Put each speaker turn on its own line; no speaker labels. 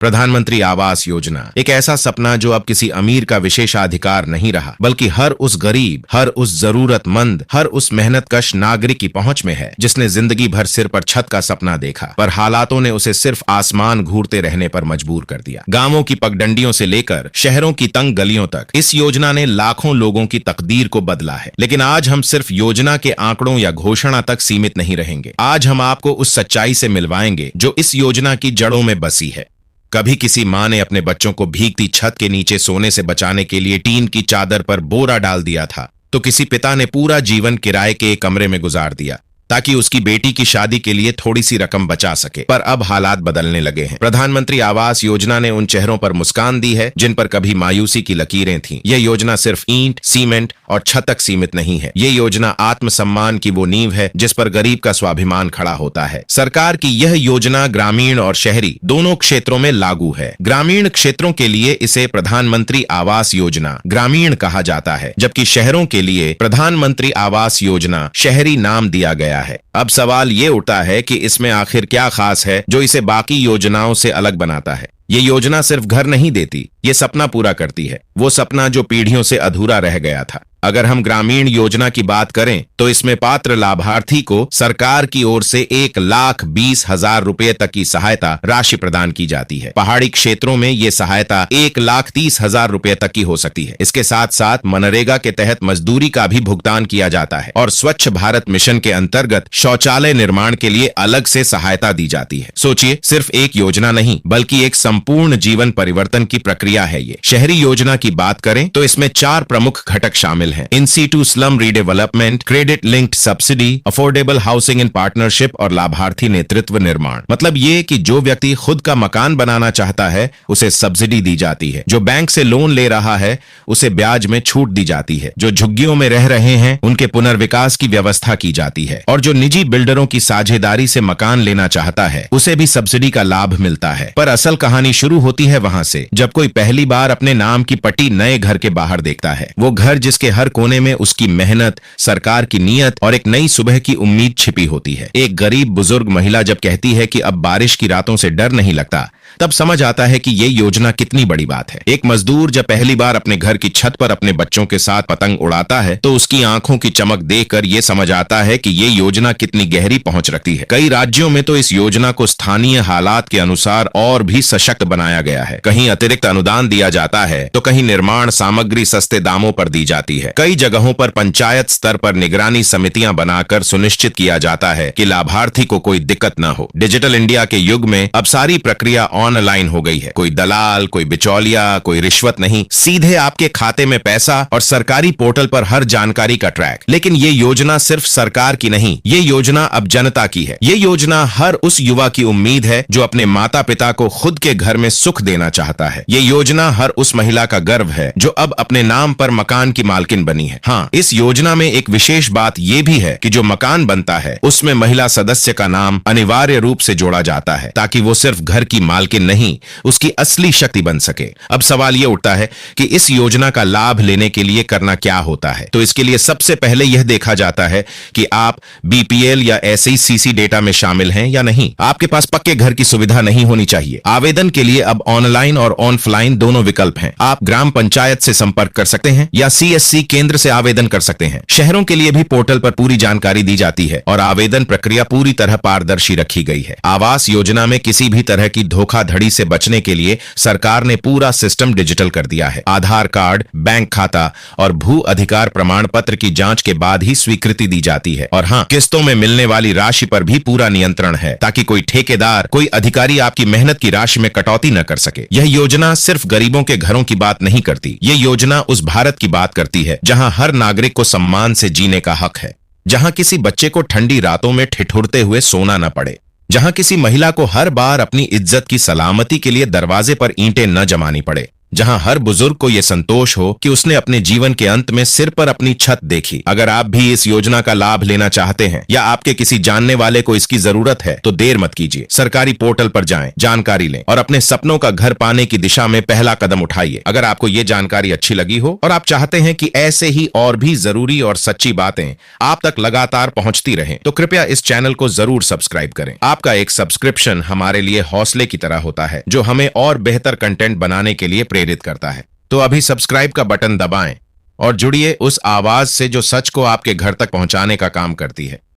प्रधानमंत्री आवास योजना एक ऐसा सपना जो अब किसी अमीर का विशेषाधिकार नहीं रहा, बल्कि हर उस गरीब, हर उस जरूरतमंद, हर उस मेहनतकश नागरिक की पहुंच में है जिसने जिंदगी भर सिर पर छत का सपना देखा, पर हालातों ने उसे सिर्फ आसमान घूरते रहने पर मजबूर कर दिया। गांवों की पगडंडियों से लेकर शहरों की तंग गलियों तक इस योजना ने लाखों लोगों की तकदीर को बदला है। लेकिन आज हम सिर्फ योजना के आंकड़ों या घोषणा तक सीमित नहीं रहेंगे। आज हम आपको उस सच्चाई से मिलवाएंगे जो इस योजना की जड़ों में बसी है। कभी किसी मां ने अपने बच्चों को भीगती छत के नीचे सोने से बचाने के लिए टीन की चादर पर बोरा डाल दिया था, तो किसी पिता ने पूरा जीवन किराए के एक कमरे में गुजार दिया ताकि उसकी बेटी की शादी के लिए थोड़ी सी रकम बचा सके। पर अब हालात बदलने लगे हैं। प्रधानमंत्री आवास योजना ने उन चेहरों पर मुस्कान दी है जिन पर कभी मायूसी की लकीरें थीं। यह योजना सिर्फ ईंट, सीमेंट और छत तक सीमित नहीं है। ये योजना आत्मसम्मान की वो नींव है जिस पर गरीब का स्वाभिमान खड़ा होता है। सरकार की यह योजना ग्रामीण और शहरी दोनों क्षेत्रों में लागू है। ग्रामीण क्षेत्रों के लिए इसे प्रधानमंत्री आवास योजना ग्रामीण कहा जाता है, जबकि शहरों के लिए प्रधानमंत्री आवास योजना शहरी नाम दिया गया है। अब सवाल ये उठता है कि इसमें आखिर क्या खास है जो इसे बाकी योजनाओं से अलग बनाता है। ये योजना सिर्फ घर नहीं देती, ये सपना पूरा करती है, वो सपना जो पीढ़ियों से अधूरा रह गया था। अगर हम ग्रामीण योजना की बात करें तो इसमें पात्र लाभार्थी को सरकार की ओर से 1,20,000 रुपए तक की सहायता राशि प्रदान की जाती है। पहाड़ी क्षेत्रों में ये सहायता 1,30,000 रुपए तक की हो सकती है। इसके साथ साथ मनरेगा के तहत मजदूरी का भी भुगतान किया जाता है और स्वच्छ भारत मिशन के अंतर्गत शौचालय निर्माण के लिए अलग से सहायता दी जाती है। सोचिए, सिर्फ एक योजना नहीं बल्कि एक संपूर्ण जीवन परिवर्तन की प्रक्रिया है ये। शहरी योजना की बात करें तो इसमें 4 प्रमुख घटक शामिल हैं: in situ slum redevelopment, credit linked subsidy, affordable housing in partnership और लाभार्थी नेतृत्व निर्माण। मतलब ये कि जो व्यक्ति खुद का मकान बनाना चाहता है उसे सब्सिडी दी जाती है, जो बैंक से लोन ले रहा है उसे ब्याज में छूट दी जाती है, जो झुग्गियों में रह रहे हैं उनके पुनर्विकास की व्यवस्था की जाती है, और जो निजी बिल्डरों की साझेदारी से मकान लेना चाहता है उसे भी सब्सिडी का लाभ मिलता है। पर असल कहानी शुरू होती है वहां से जब कोई पहली बार अपने नाम की पट्टी नए घर के बाहर देखता है। वो घर जिसके हर कोने में उसकी मेहनत, सरकार की नीयत और एक नई सुबह की उम्मीद छिपी होती है। एक गरीब बुजुर्ग महिला जब कहती है कि अब बारिश की रातों से डर नहीं लगता, तब समझ आता है कि ये योजना कितनी बड़ी बात है। एक मजदूर जब पहली बार अपने घर की छत पर अपने बच्चों के साथ पतंग उड़ाता है तो उसकी आंखों की चमक देखकर ये समझ आता है कि ये योजना कितनी गहरी पहुंच रखती है। कई राज्यों में तो इस योजना को स्थानीय हालात के अनुसार और भी सशक्त बनाया गया है। कहीं अतिरिक्त अनुदान दिया जाता है तो कहीं निर्माण सामग्री सस्ते दामों पर दी जाती है। कई जगहों पर पंचायत स्तर पर निगरानी समितियां बनाकर सुनिश्चित किया जाता है कि लाभार्थी को कोई दिक्कत न हो। डिजिटल इंडिया के युग में अब सारी प्रक्रिया ऑनलाइन हो गई है। कोई दलाल, कोई बिचौलिया, कोई रिश्वत नहीं, सीधे आपके खाते में पैसा और सरकारी पोर्टल पर हर जानकारी का ट्रैक। लेकिन ये योजना सिर्फ सरकार की नहीं, ये योजना अब जनता की है। ये योजना हर उस युवा की उम्मीद है जो अपने माता पिता को खुद के घर में सुख देना चाहता है। ये योजना हर उस महिला का गर्व है जो अब अपने नाम पर मकान की मालकिन बनी है। हाँ, इस योजना में एक विशेष बात यह भी है कि जो मकान बनता है उसमें महिला सदस्य का नाम अनिवार्य रूप से जोड़ा जाता है ताकि वो सिर्फ घर की मालकिन नहीं, उसकी असली शक्ति बन सके। अब सवाल यह उठता है कि इस योजना का लाभ लेने के लिए करना क्या होता है। तो इसके लिए सबसे पहले यह देखा जाता है कि आप बीपीएल या एसईसीसी डेटा में शामिल हैं या नहीं। आपके पास पक्के घर की सुविधा नहीं होनी चाहिए। आवेदन के लिए अब ऑनलाइन और ऑफलाइन दोनों विकल्प हैं। आप ग्राम पंचायत से संपर्क कर सकते हैं या सीएससी केंद्र से आवेदन कर सकते हैं। शहरों के लिए भी पोर्टल पर पूरी जानकारी दी जाती है और आवेदन प्रक्रिया पूरी तरह पारदर्शी रखी गई है। आवास योजना में किसी भी तरह की धोखाधड़ी से बचने के लिए सरकार ने पूरा सिस्टम डिजिटल कर दिया है। आधार कार्ड, बैंक खाता और भू अधिकार प्रमाण पत्र की जांच के बाद ही स्वीकृति दी जाती है। और हाँ, किस्तों में मिलने वाली राशि पर भी पूरा नियंत्रण है ताकि कोई ठेकेदार, कोई अधिकारी आपकी मेहनत की राशि में कटौती न कर सके। यह योजना सिर्फ गरीबों के घरों की बात नहीं करती, यह योजना उस भारत की बात करती है जहां हर नागरिक को सम्मान से जीने का हक है, जहां किसी बच्चे को ठंडी रातों में ठिठुरते हुए सोना न पड़े, जहां किसी महिला को हर बार अपनी इज्जत की सलामती के लिए दरवाजे पर ईंटें न जमानी पड़े। जहां हर बुजुर्ग को यह संतोष हो कि उसने अपने जीवन के अंत में सिर पर अपनी छत देखी। अगर आप भी इस योजना का लाभ लेना चाहते हैं या आपके किसी जानने वाले को इसकी जरूरत है तो देर मत कीजिए। सरकारी पोर्टल पर जाएं, जानकारी लें और अपने सपनों का घर पाने की दिशा में पहला कदम उठाइए। अगर आपको ये जानकारी अच्छी लगी हो और आप चाहते हैं कि ऐसे ही और भी जरूरी और सच्ची बातें आप तक लगातार पहुंचती रहें, तो कृपया इस चैनल को जरूर सब्सक्राइब करें। आपका एक सब्सक्रिप्शन हमारे लिए हौसले की तरह होता है, जो हमें और बेहतर कंटेंट बनाने के लिए प्रेरित करता है। तो अभी सब्सक्राइब का बटन दबाएं और जुड़िए उस आवाज से जो सच को आपके घर तक पहुंचाने का काम करती है।